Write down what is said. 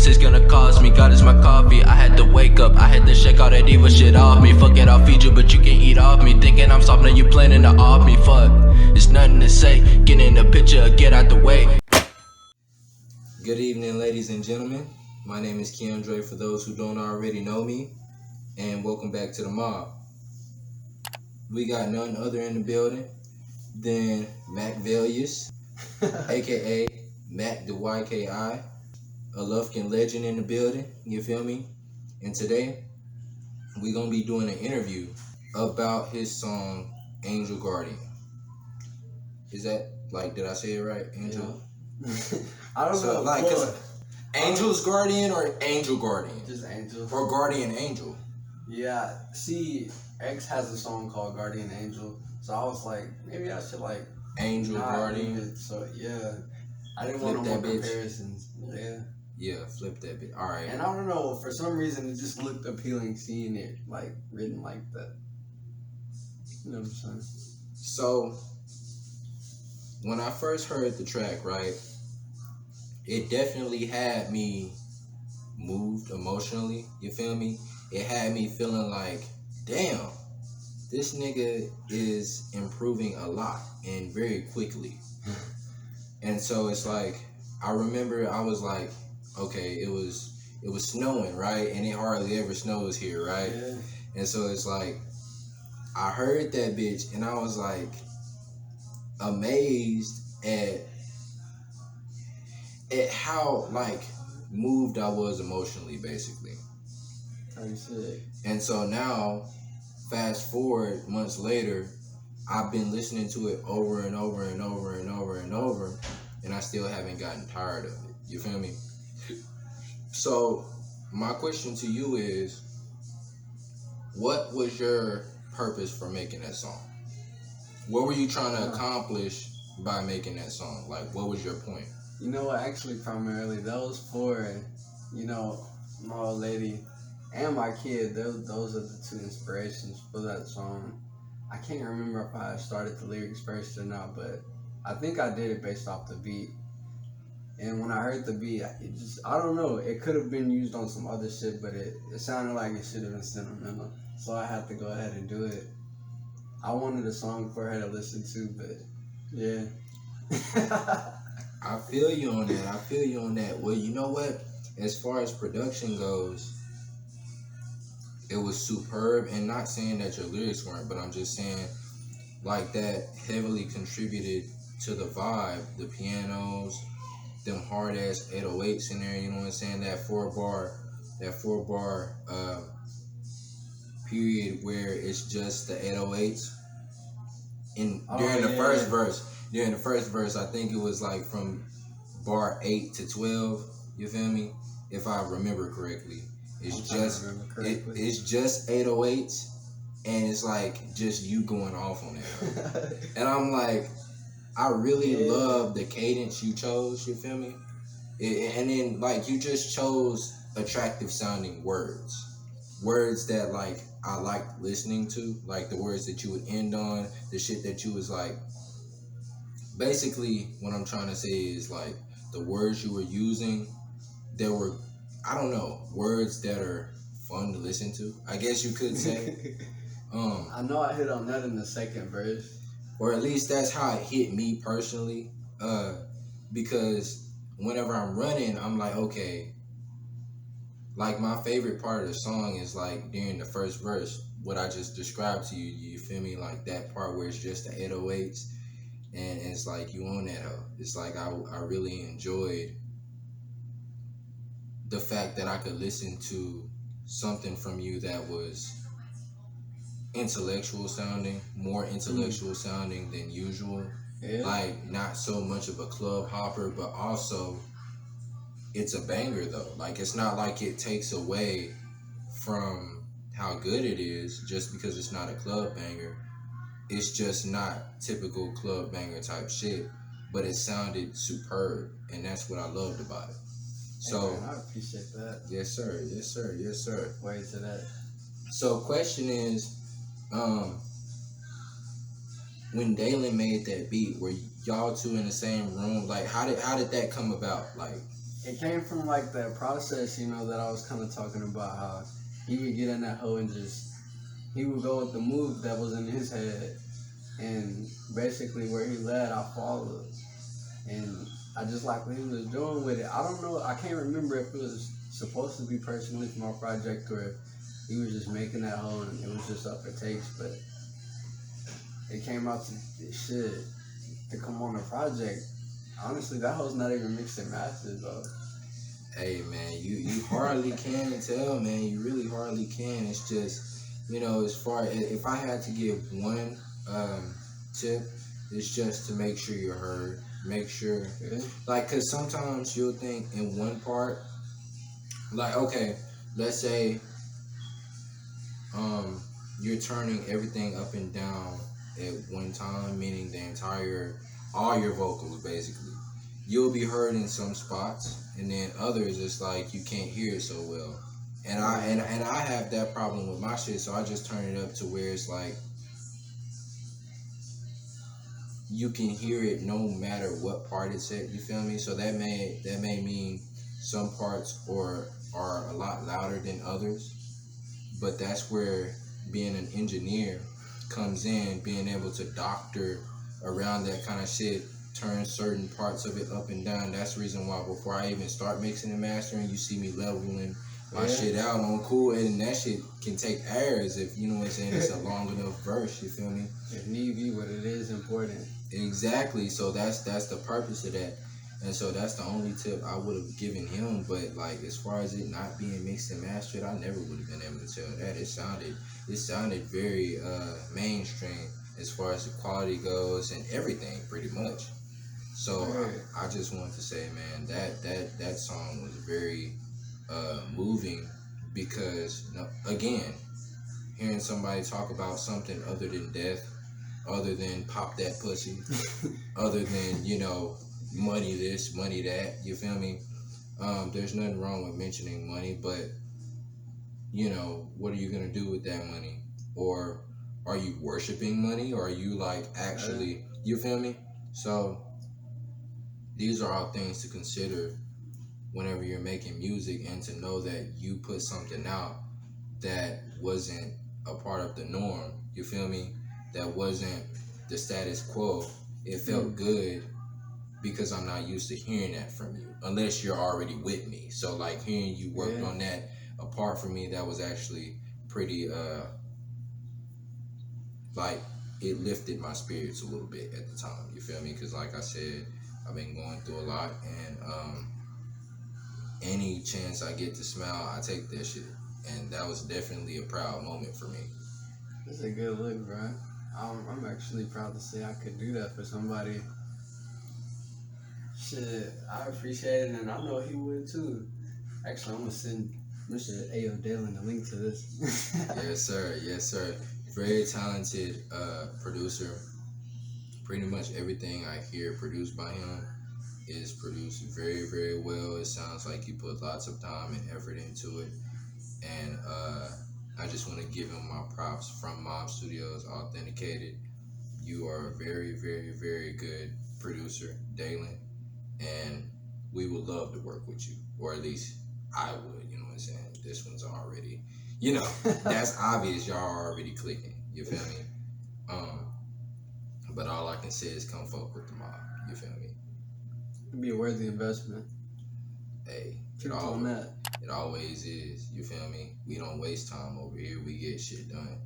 it's gonna cost me. God is my coffee, I had to wake up, I had to shake all that evil shit off me. Fuck it, I'll feed you, but you can eat off me. Thinking I'm soft, now you planning to off me. Fuck, it's nothing to say, get in the picture, get out the way. Good evening, ladies and gentlemen. My name is Keandre, for those who don't already know me, and welcome back to the mob. We got none other in the building than Macvillius, aka Mac the YKI, a Lufkin legend in the building, you feel me? And today, we're going to be doing an interview about his song, Angel Guardian. Is that, did I say it right? Angel? Yeah. I don't know. Cause Angel's Guardian or Angel Guardian? Just Angel. Or Guardian Angel? Yeah, see, X has a song called Guardian Angel, so I was like, maybe I should Angel Guardian. It. So yeah, I didn't Flip want no that more bitch. Comparisons. Yeah, flip that bit. All right. And I don't know, for some reason it just looked appealing seeing it written like that. You know what I'm saying? So when I first heard the track, right, it definitely had me moved emotionally. You feel me? It had me feeling like, damn, this nigga is improving a lot and very quickly. And so it's like, I remember I was like, okay, it was snowing, right? And it hardly ever snows here, right? Yeah. And so it's like, I heard that bitch and I was like amazed at how moved I was emotionally, basically. How you say? And so now, fast forward months later, I've been listening to it over and over and over and over and over, and I still haven't gotten tired of it. You feel me? So my question to you is, what was your purpose for making that song? What were you trying to accomplish by making that song? What was your point? You know what, actually primarily those for, my old lady and my kid, those are the two inspirations for that song. I can't remember if I started the lyrics first or not, but I think I did it based off the beat. And when I heard the beat, I don't know, it could have been used on some other shit, but it sounded like it should have been sentimental. So I had to go ahead and do it. I wanted a song for her to listen to, but yeah. I feel you on that. Well, you know what? As far as production goes, it was superb. And not saying that your lyrics weren't, but I'm just saying, that heavily contributed to the vibe. The pianos, them hard ass 808s in there. You know what I'm saying? That four bar period where it's just the 808s. During the first verse, I think it was from bar 8 to 12. You feel me? If I remember correctly, it's just 808s, and it's just you going off on it. And I'm like, I really love the cadence you chose. You feel me? And then you just chose attractive sounding words that I liked listening to, the words that you would end on, the shit that you was basically what I'm trying to say is the words you were using, there were, I don't know, words that are fun to listen to, I guess you could say. I know I hit on that in the second verse. Or at least that's how it hit me personally. Because whenever I'm running, I'm like, okay, my favorite part of the song is during the first verse, what I just described to you, you feel me? That part where it's just the 808s, and it's you own that hoe. It's I really enjoyed the fact that I could listen to something from you that was intellectual sounding, more intellectual sounding than usual. Yeah. Not so much of a club hopper, but also it's a banger though. It's not it takes away from how good it is just because it's not a club banger. It's just not typical club banger type shit, but it sounded superb, and that's what I loved about it. So, hey man, I appreciate that. Yes sir. Word to that. So question is, when Dalen made that beat, were y'all two in the same room? How did that come about? it came from like that process, you know, that I was kind of talking about. How he would get in that hole and he would go with the move that was in his head, and basically where he led, I followed, and I just like what he was doing with it. I don't know, I can't remember if it was supposed to be personally for my project or if he was just making that hole and it was just up for takes, but it came out to come on the project. Honestly, that hole's not even mixed and mastered though. Hey man, you hardly can tell, man. You really hardly can. It's just, you know, as far as if I had to give one tip, it's just to make sure you're heard. Make sure, like, cause sometimes you'll think in one part, like, okay, let's say you're turning everything up and down at one time, meaning all your vocals basically. You'll be heard in some spots, and then others it's like you can't hear it so well. And I have that problem with my shit, so I just turn it up to where it's like you can hear it no matter what part it's at. You feel me? So that may mean some parts are a lot louder than others, but that's where being an engineer comes in, being able to doctor around that kind of shit, turn certain parts of it up and down. That's the reason why before I even start mixing and mastering, you see me leveling my shit out on cool, and that shit can take hours if, you know what I'm saying, it's a long enough verse, you feel me? If need be, but it is important. Exactly, so that's the purpose of that. And so that's the only tip I would have given him. But like as far as it not being mixed and mastered, I never would have been able to tell that. It sounded very mainstream as far as the quality goes and everything, pretty much. So I just wanted to say, man, that song was very moving because, again, hearing somebody talk about something other than death, other than pop that pussy, other than, you know, money this, money that, you feel me? There's nothing wrong with mentioning money, but, you know, what are you going to do with that money? Or are you worshiping money? Or are you, like, actually, you feel me? So these are all things to consider whenever you're making music, and to know that you put something out that wasn't a part of the norm, you feel me? That wasn't the status quo. It felt good because I'm not used to hearing that from you, unless you're already with me. So like hearing you worked on that apart from me, that was actually pretty like it lifted my spirits a little bit at the time, you feel me? Because like I said, I've been going through a lot, and any chance I get to smile, I take that shit. And that was definitely a proud moment for me. It's a good look, bro. I'm actually proud to say I could do that for somebody. Shit, I appreciate it, and I know he would too. Actually, I'm gonna send Mr. A.O. Dalen the link to this. Yes, sir. Yes, sir. Very talented producer. Pretty much everything I hear produced by him is produced very, very well. It sounds like he put lots of time and effort into it. And I just want to give him my props from Mob Studios, Authenticated. You are a very, very, very good producer, Dalen. And we would love to work with you. Or at least I would, you know what I'm saying? This one's already, you know, that's obvious. Y'all are already clicking. You feel me? But all I can say is come fuck with the mob. You feel me? It'd be a worthy investment. Hey, it always is. You feel me? We don't waste time over here. We get shit done.